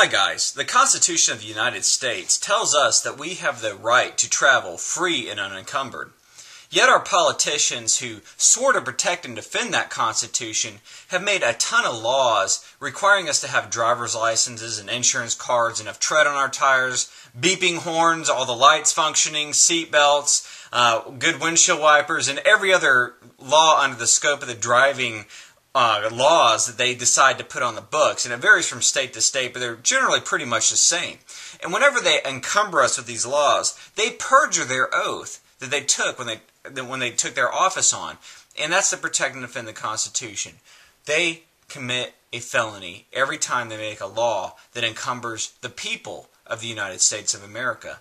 Hi guys, the Constitution of the United States tells us that we have the right to travel free and unencumbered. Yet our politicians who swore to protect and defend that Constitution have made a ton of laws requiring us to have driver's licenses and insurance cards, enough tread on our tires, beeping horns, all the lights functioning, seat belts, good windshield wipers, and every other law under the scope of the driving laws that they decide to put on the books. And it varies from state to state, but they're generally pretty much the same. And whenever they encumber us with these laws, they perjure their oath that they took when they took their office on. And that's to protect and defend the Constitution. They commit a felony every time they make a law that encumbers the people of the United States of America.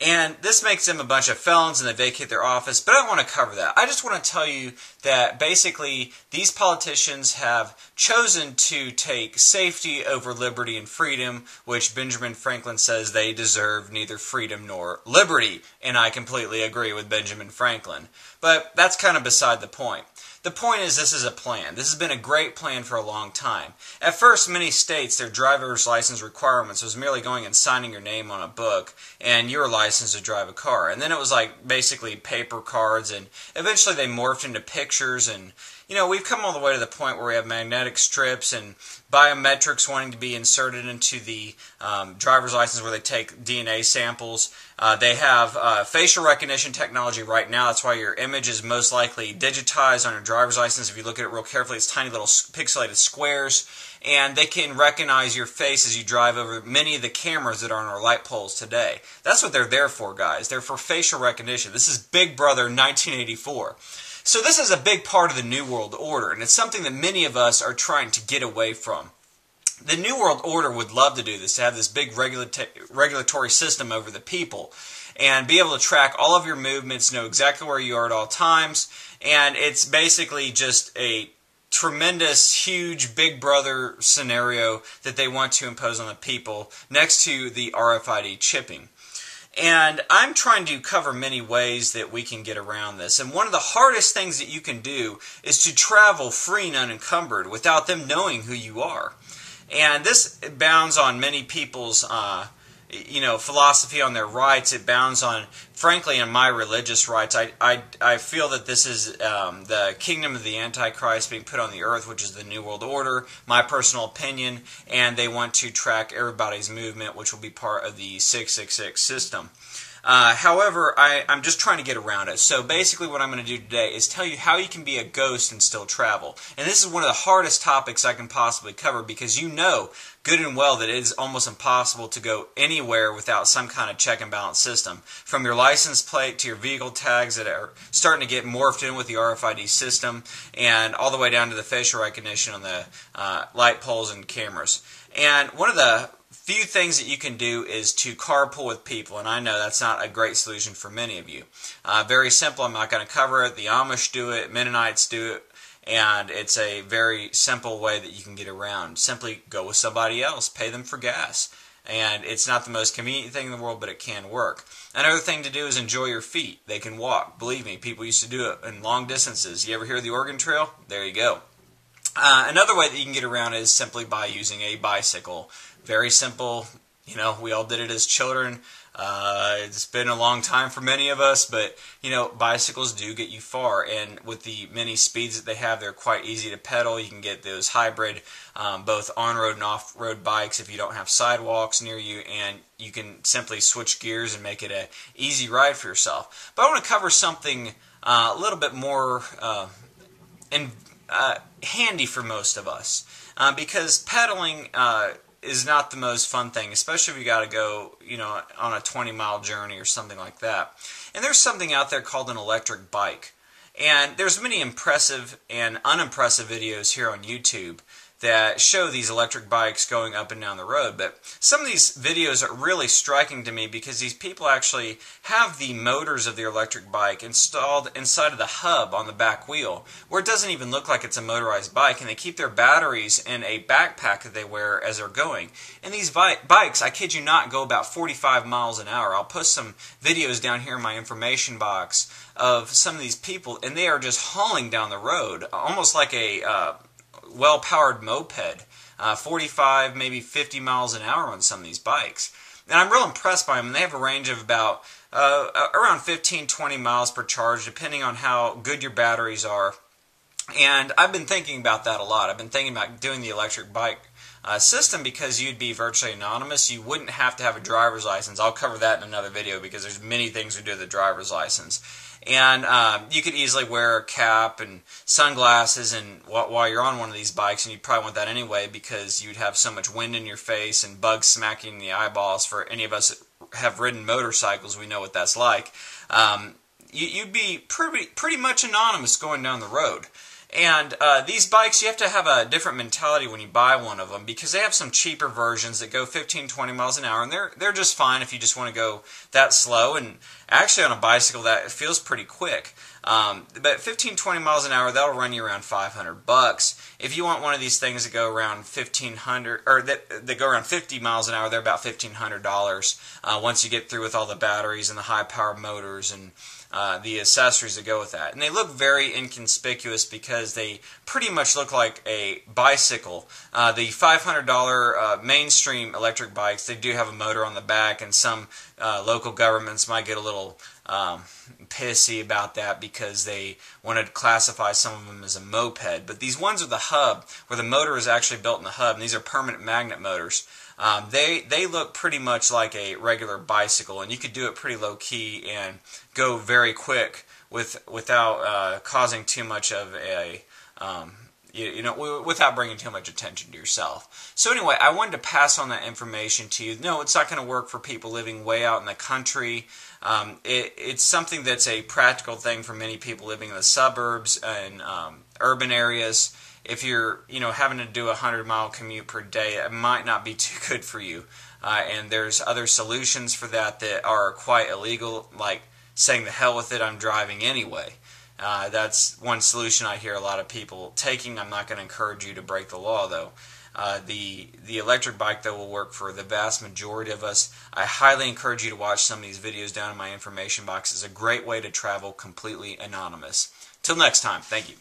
And this makes them a bunch of felons and they vacate their office, but I don't want to cover that. I just want to tell you that basically these politicians have chosen to take safety over liberty and freedom, which Benjamin Franklin says they deserve neither freedom nor liberty. And I completely agree with Benjamin Franklin. But that's kind of beside the point. The point is, this is a plan. This has been a great plan for a long time. At first, many states, their driver's license requirements was merely going and signing your name on a book and you were licensed to drive a car. And then it was like basically paper cards, and eventually they morphed into pictures. And you know, we've come all the way to the point where we have magnetic strips and biometrics wanting to be inserted into the driver's license, where they take DNA samples. They have facial recognition technology right now. That's why your image is most likely digitized on your driver's license. If you look at it real carefully, it's tiny little pixelated squares. And they can recognize your face as you drive over many of the cameras that are on our light poles today. That's what they're there for, guys. They're for facial recognition. This is Big Brother 1984. So this is a big part of the New World Order, and it's something that many of us are trying to get away from. The New World Order would love to do this, to have this big regulatory system over the people and be able to track all of your movements, know exactly where you are at all times, and it's basically just a tremendous, huge Big Brother scenario that they want to impose on the people next to the RFID chipping. And I'm trying to cover many ways that we can get around this. And one of the hardest things that you can do is to travel free and unencumbered without them knowing who you are. And this bounds on many people's philosophy on their rights. It bounds on, frankly, on my religious rights. I feel that this is the kingdom of the Antichrist being put on the earth, which is the New World Order, my personal opinion, and they want to track everybody's movement, which will be part of the 666 system. However, I'm just trying to get around it. So basically what I'm going to do today is tell you how you can be a ghost and still travel. And this is one of the hardest topics I can possibly cover, because you know good and well that it is almost impossible to go anywhere without some kind of check and balance system. From your license plate to your vehicle tags that are starting to get morphed in with the RFID system, and all the way down to the facial recognition on the light poles and cameras. And one of the few things that you can do is to carpool with people, and I know that's not a great solution for many of you. Very simple. I'm not going to cover it. The Amish do it, Mennonites do it, and it's a very simple way that you can get around. Simply go with somebody else, pay them for gas, and it's not the most convenient thing in the world, but it can work. Another thing to do is enjoy your feet. They can walk. Believe me, people used to do it in long distances. You ever hear of the Oregon Trail? There you go. Another way that you can get around is simply by using a bicycle. Very simple. You know, we all did it as children. It's been a long time for many of us, but, you know, bicycles do get you far. And with the many speeds that they have, they're quite easy to pedal. You can get those hybrid, both on-road and off-road bikes if you don't have sidewalks near you, and you can simply switch gears and make it an easy ride for yourself. But I want to cover something a little bit more handy for most of us, because pedaling is not the most fun thing, especially if you got to go, you know, on a 20-mile journey or something like that. And there's something out there called an electric bike. And there's many impressive and unimpressive videos here on YouTube that show these electric bikes going up and down the road. But some of these videos are really striking to me, because these people actually have the motors of the electric bike installed inside of the hub on the back wheel, where it doesn't even look like it's a motorized bike, and they keep their batteries in a backpack that they wear as they're going. And these bikes, I kid you not, go about 45 miles an hour. I'll post some videos down here in my information box of some of these people, and they are just hauling down the road, almost like a well-powered moped. 45, maybe 50 miles an hour on some of these bikes. And I'm real impressed by them. And they have a range of about around 15, 20 miles per charge, depending on how good your batteries are. And I've been thinking about that a lot. I've been thinking about doing the electric bike system because you'd be virtually anonymous. You wouldn't have to have a driver's license. I'll cover that in another video because there's many things to do with the driver's license. And you could easily wear a cap and sunglasses and while you're on one of these bikes, and you'd probably want that anyway because you'd have so much wind in your face and bugs smacking in the eyeballs. For any of us that have ridden motorcycles, we know what that's like. You'd be pretty much anonymous going down the road. And these bikes, you have to have a different mentality when you buy one of them because they have some cheaper versions that go 15, 20 miles an hour, and they're just fine if you just want to go that slow. And actually on a bicycle, that feels pretty quick. But 15, 20 miles an hour, that'll run you around $500. If you want one of these things that go around 1,500, or that go around 50 miles an hour, they're about $1,500 once you get through with all the batteries and the high-power motors and the accessories that go with that. And they look very inconspicuous because they pretty much look like a bicycle. The $500 mainstream electric bikes, they do have a motor on the back, and some local governments might get a little pissy about that because they want to classify some of them as a moped. But these ones are the hub, where the motor is actually built in the hub, and these are permanent magnet motors. They look pretty much like a regular bicycle, and you could do it pretty low key and go very quick without causing too much of a without bringing too much attention to yourself. So anyway, I wanted to pass on that information to you. No, it's not going to work for people living way out in the country. It's something that's a practical thing for many people living in the suburbs and urban areas. If you're, having to do a 100-mile commute per day, it might not be too good for you. And there's other solutions for that are quite illegal, like saying the hell with it, I'm driving anyway. That's one solution I hear a lot of people taking. I'm not going to encourage you to break the law, though. The electric bike, though, will work for the vast majority of us. I highly encourage you to watch some of these videos down in my information box. It's a great way to travel completely anonymous. Till next time, thank you.